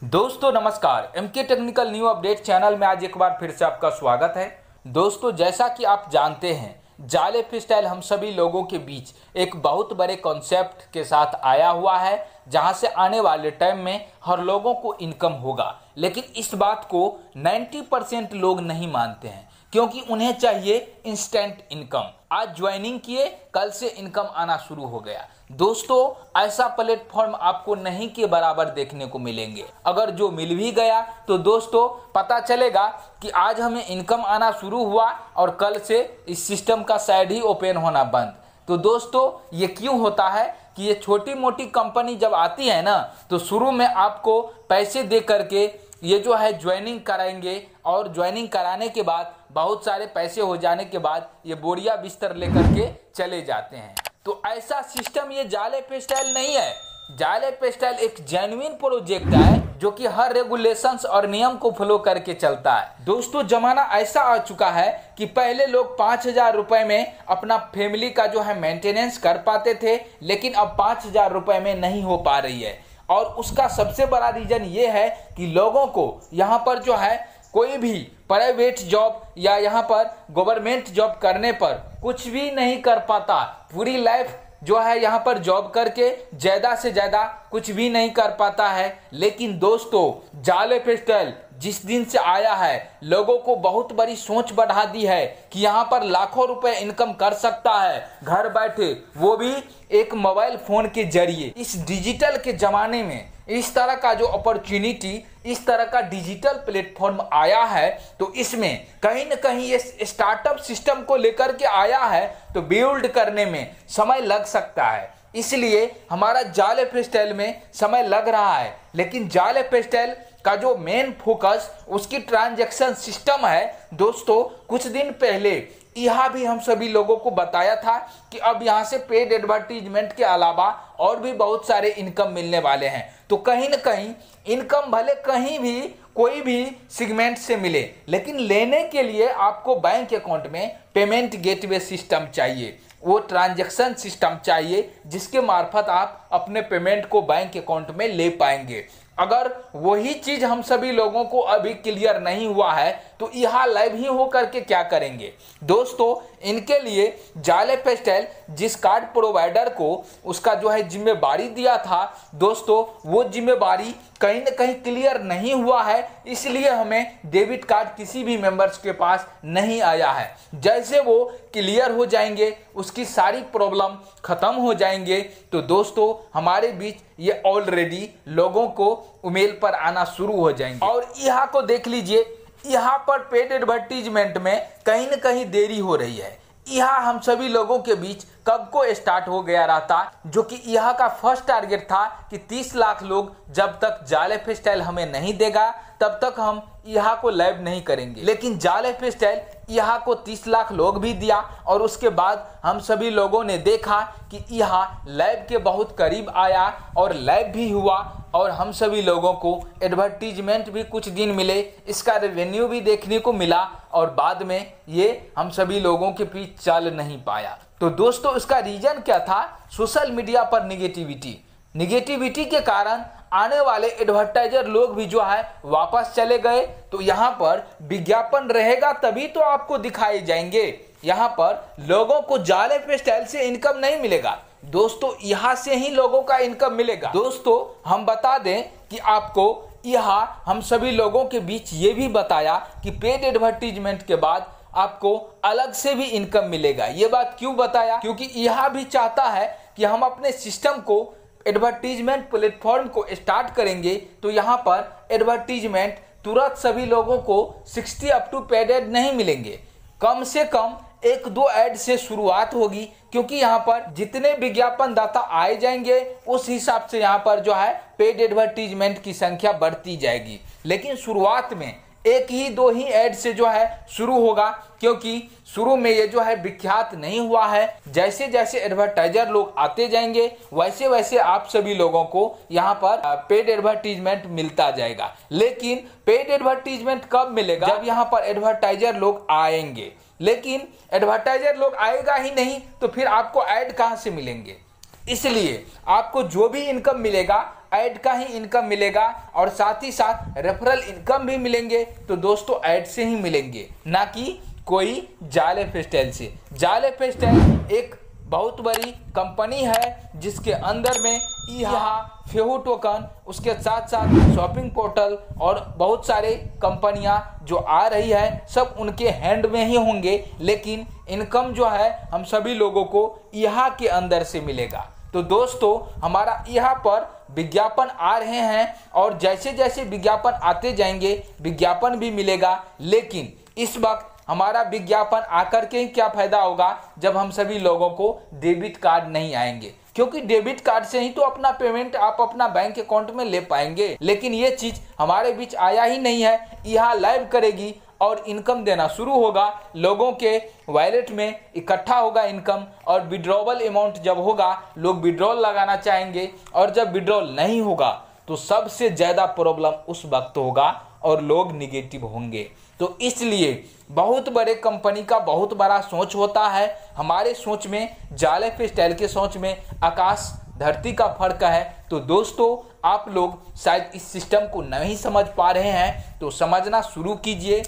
दोस्तों नमस्कार, MK technical new update channel में आज एक बार फिर से आपका स्वागत है। दोस्तों जैसा कि आप जानते हैं, जाले फ्रीस्टाइल हम सभी लोगों के बीच एक बहुत बड़े कॉन्सेप्ट के साथ आया हुआ है, जहां से आने वाले टाइम में हर लोगों को इनकम होगा। लेकिन इस बात को 90% लोग नहीं मानते हैं, क्योंकि उन्हें चाहिए इंस्टेंट इनकम। आज ज्वाइनिंग किए, कल से इनकम आना शुरू हो गया। दोस्तों ऐसा प्लेटफॉर्म आपको नहीं के बराबर देखने को मिलेंगे। अगर जो मिल भी गया तो दोस्तों पता चलेगा कि आज हमें इनकम आना शुरू हुआ और कल से इस सिस्टम का साइड ही ओपन होना बंद। तो दोस्तों ये क्यों होता है कि ये छोटी मोटी कंपनी जब आती है ना, तो शुरू में आपको पैसे दे करके ये जो है ज्वाइनिंग कराएंगे, और ज्वाइनिंग कराने के बाद बहुत सारे पैसे हो जाने के बाद ये बोरिया बिस्तर लेकर के चले जाते हैं। तो ऐसा सिस्टम ये जाले फ्रीस्टाइल नहीं है। जाले फ्रीस्टाइल एक जेन्युइन प्रोजेक्ट है जो कि हर रेगुलेशंस और नियम को फॉलो करके चलता है। दोस्तों जमाना ऐसा आ चुका है कि पहले लोग 5,000 रुपए में अपना फैमिली का जो है मेंटेनेंस कर पाते थे, लेकिन अब 5,000 रुपए में नहीं हो पा रही है। और उसका सबसे बड़ा रीजन ये है कि लोगों को यहाँ पर जो है कोई भी प्राइवेट जॉब या यहाँ पर गवर्नमेंट जॉब करने पर कुछ भी नहीं कर पाता। पूरी लाइफ जो है यहाँ पर जॉब करके ज्यादा से ज्यादा कुछ भी नहीं कर पाता है। लेकिन दोस्तों जाले फ्रीस्टाइल जिस दिन से आया है, लोगों को बहुत बड़ी सोच बढ़ा दी है कि यहाँ पर लाखों रुपए इनकम कर सकता है घर बैठे, वो भी एक मोबाइल फोन के जरिए। इस डिजिटल के जमाने में इस तरह का जो अपॉर्चुनिटी, इस तरह का डिजिटल प्लेटफॉर्म आया है, तो इसमें कहीं न कहीं ये स्टार्टअप सिस्टम को लेकर के आया है, तो बिल्ड करने में समय लग सकता है। इसलिए हमारा जाले फ्रीस्टाइल में समय लग रहा है, लेकिन जाले फ्रीस्टाइल का जो मेन फोकस उसकी ट्रांजैक्शन सिस्टम है। दोस्तों कुछ दिन पहले यह भी हम सभी लोगों को बताया था कि अब यहाँ से पेड एडवर्टीजमेंट के अलावा और भी बहुत सारे इनकम मिलने वाले हैं। तो कहीं न कहीं इनकम भले कहीं भी कोई भी सेगमेंट से मिले, लेकिन लेने के लिए आपको बैंक अकाउंट में पेमेंट गेटवे सिस्टम चाहिए, वो ट्रांजैक्शन सिस्टम चाहिए जिसके मार्फत आप अपने पेमेंट को बैंक अकाउंट में ले पाएंगे। अगर वही चीज हम सभी लोगों को अभी क्लियर नहीं हुआ है, तो यहाँ लाइव ही होकर के क्या करेंगे। दोस्तों इनके लिए जाले फ्रीस्टाइल जिस कार्ड प्रोवाइडर को उसका जो है जिम्मेदारी दिया था, दोस्तों वो जिम्मेदारी कहीं न कहीं क्लियर नहीं हुआ है, इसलिए हमें डेबिट कार्ड किसी भी मेंबर्स के पास नहीं आया है। जैसे वो क्लियर हो जाएंगे, उसकी सारी प्रॉब्लम खत्म हो जाएंगे, तो दोस्तों हमारे बीच ये ऑलरेडी लोगों को ईमेल पर आना शुरू हो जाएंगे। और यहाँ को देख लीजिए, यहाँ पर पेड एडवर्टीजमेंट में कहीं न कहीं देरी हो रही है। यहाँ हम सभी लोगों के बीच कब को स्टार्ट हो गया रहता, जो कि यहाँ का फर्स्ट टारगेट था कि 30 लाख लोग जब तक जाले फ्रीस्टाइल हमें नहीं देगा तब तक हम यहाँ को लाइव नहीं करेंगे। लेकिन जाले फ्रीस्टाइल यहाँ को 30 लाख लोग भी दिया, और उसके बाद हम सभी लोगों ने देखा कि यहाँ लाइव के बहुत करीब आया और लाइव भी हुआ, और हम सभी लोगों को एडवर्टीजमेंट भी कुछ दिन मिले, इसका रेवेन्यू भी देखने को मिला, और बाद में ये हम सभी लोगों के बीच चल नहीं पाया। तो दोस्तों इसका रीजन क्या था? सोशल मीडिया पर निगेटिविटी के कारण आने वाले एडवर्टाइजर लोग भी जो है वापस चले गए। तो यहाँ पर विज्ञापन रहेगा तभी तो आपको दिखाए जाएंगे। यहाँ पर लोगों को जाले फ्रीस्टाइल से इनकम नहीं मिलेगा दोस्तों, यहाँ से ही लोगों का इनकम मिलेगा। दोस्तों हम बता दें कि आपको यहाँ हम सभी लोगों के बीच ये भी बताया कि पेड एडवर्टीजमेंट के बाद आपको अलग से भी इनकम मिलेगा। ये बात क्यों बताया? क्योंकि यह भी चाहता है कि हम अपने सिस्टम को, एडवर्टीजमेंट प्लेटफॉर्म को स्टार्ट करेंगे, तो यहाँ पर एडवर्टीजमेंट तुरंत सभी लोगों को 60 अप टू पेड एड नहीं मिलेंगे। कम से कम 1-2 ऐड से शुरुआत होगी, क्योंकि यहाँ पर जितने विज्ञापन दाता आए जाएंगे उस हिसाब से यहाँ पर जो है पेड एडवर्टीजमेंट की संख्या बढ़ती जाएगी। लेकिन शुरुआत में 1-2 ही ऐड से जो है शुरू होगा, क्योंकि शुरू में ये जो है विख्यात नहीं हुआ है। जैसे जैसे एडवर्टाइजर लोग आते जाएंगे वैसे वैसे आप सभी लोगों को यहाँ पर पेड एडवर्टीजमेंट मिलता जाएगा। लेकिन पेड एडवर्टीजमेंट कब मिलेगा? जब यहाँ पर एडवर्टाइजर लोग आएंगे। लेकिन एडवर्टाइजर लोग आएगा ही नहीं तो फिर आपको ऐड कहाँ से मिलेंगे? इसलिए आपको जो भी इनकम मिलेगा ऐड का ही इनकम मिलेगा और साथ ही साथ रेफरल इनकम भी मिलेंगे तो दोस्तों ऐड से ही मिलेंगे, ना कि कोई जाले फेस्टाइल से। जाले फेस्टाइल एक बहुत बड़ी कंपनी है जिसके अंदर में यहाँ फेहू टोकन, उसके साथ साथ शॉपिंग पोर्टल और बहुत सारे कंपनियां जो आ रही है सब उनके हैंड में ही होंगे, लेकिन इनकम जो है हम सभी लोगों को यहाँ के अंदर से मिलेगा। तो दोस्तों हमारा यहाँ पर विज्ञापन आ रहे हैं और जैसे जैसे विज्ञापन आते जाएंगे विज्ञापन भी मिलेगा, लेकिन इस वक्त हमारा विज्ञापन आकर के ही क्या फायदा होगा जब हम सभी लोगों को डेबिट कार्ड नहीं आएंगे, क्योंकि डेबिट कार्ड से ही तो अपना पेमेंट आप अपना बैंक अकाउंट में ले पाएंगे। लेकिन ये चीज हमारे बीच आया ही नहीं है। यहाँ लाइव करेगी और इनकम देना शुरू होगा, लोगों के वॉलेट में इकट्ठा होगा इनकम और विड्रॉवल अमाउंट जब होगा लोग विड्रॉल लगाना चाहेंगे और जब विड्रॉल नहीं होगा तो सबसे ज्यादा प्रॉब्लम उस वक्त होगा और लोग निगेटिव होंगे। तो इसलिए बहुत बड़े कंपनी का बहुत बड़ा सोच होता है। हमारे सोच में, जाले फेस्टाइल के सोच में आकाश धरती का फर्क है। तो दोस्तों आप लोग शायद इस सिस्टम को नहीं समझ पा रहे हैं तो समझना शुरू कीजिए,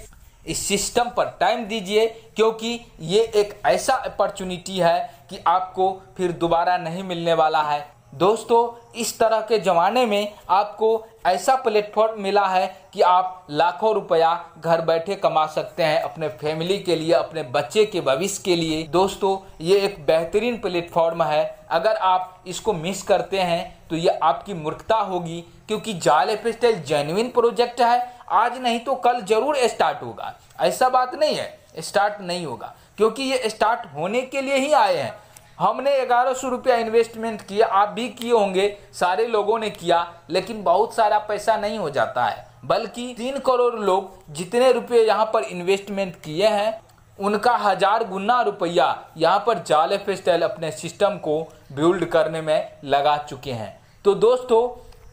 इस सिस्टम पर टाइम दीजिए, क्योंकि ये एक ऐसा अपॉर्चुनिटी है कि आपको फिर दोबारा नहीं मिलने वाला है। दोस्तों इस तरह के ज़माने में आपको ऐसा प्लेटफॉर्म मिला है कि आप लाखों रुपया घर बैठे कमा सकते हैं अपने फैमिली के लिए, अपने बच्चे के भविष्य के लिए। दोस्तों ये एक बेहतरीन प्लेटफॉर्म है, अगर आप इसको मिस करते हैं तो ये आपकी मूर्खता होगी, क्योंकि जाले फेस्टाइल जेन्युइन प्रोजेक्ट है। आज नहीं तो कल जरूर स्टार्ट होगा, ऐसा बात नहीं है स्टार्ट नहीं होगा, क्योंकि ये स्टार्ट होने के लिए ही आए हैं। हमने 1100 रुपया इन्वेस्टमेंट किया, आप भी किए होंगे, सारे लोगों ने किया, लेकिन बहुत सारा पैसा नहीं हो जाता है, बल्कि 3 करोड़ लोग जितने रुपये यहाँ पर इन्वेस्टमेंट किए हैं उनका 1000 गुना रुपया यहाँ पर जाले फेस्टाइल अपने सिस्टम को बिल्ड करने में लगा चुके हैं। तो दोस्तों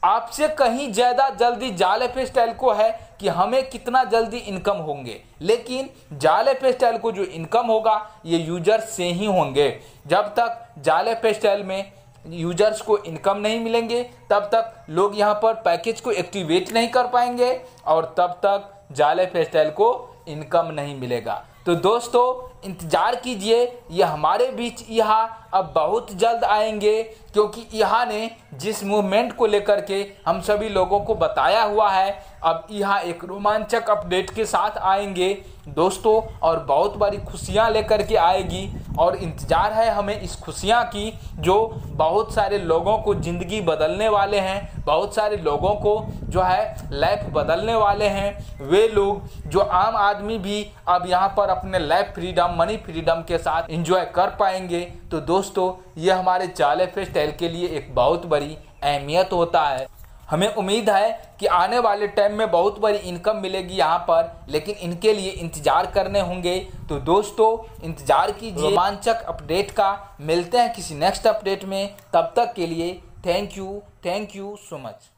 आपसे कहीं ज़्यादा जल्दी जाले फेस्टाइल को है कि हमें कितना जल्दी इनकम होंगे, लेकिन जाले फेस्टाइल को जो इनकम होगा ये यूजर से ही होंगे। जब तक जाले फेस्टाइल में यूजर्स को इनकम नहीं मिलेंगे तब तक लोग यहाँ पर पैकेज को एक्टिवेट नहीं कर पाएंगे और तब तक जाले फेस्टाइल को इनकम नहीं मिलेगा। तो दोस्तों इंतजार कीजिए, ये हमारे बीच यहाँ अब बहुत जल्द आएंगे, क्योंकि यहाँ ने जिस मूवमेंट को लेकर के हम सभी लोगों को बताया हुआ है, अब यहाँ एक रोमांचक अपडेट के साथ आएंगे दोस्तों और बहुत बड़ी खुशियाँ लेकर के आएगी। और इंतजार है हमें इस खुशियाँ की, जो बहुत सारे लोगों को ज़िंदगी बदलने वाले हैं, बहुत सारे लोगों को जो है लाइफ बदलने वाले हैं। वे लोग जो आम आदमी भी अब यहाँ पर अपने लाइफ फ्रीडम, मनी फ्रीडम के साथ एंजॉय कर पाएंगे। तो दोस्तों ये हमारे जाले फेस्टाइल के लिए एक बहुत बड़ी अहमियत होता है। हमें उम्मीद है कि आने वाले टाइम में बहुत बड़ी इनकम मिलेगी यहाँ पर, लेकिन इनके लिए इंतजार करने होंगे। तो दोस्तों इंतजार कीजिए रोमांचक अपडेट का। मिलते हैं किसी नेक्स्ट अपडेट में, तब तक के लिए थैंक यू सो मच।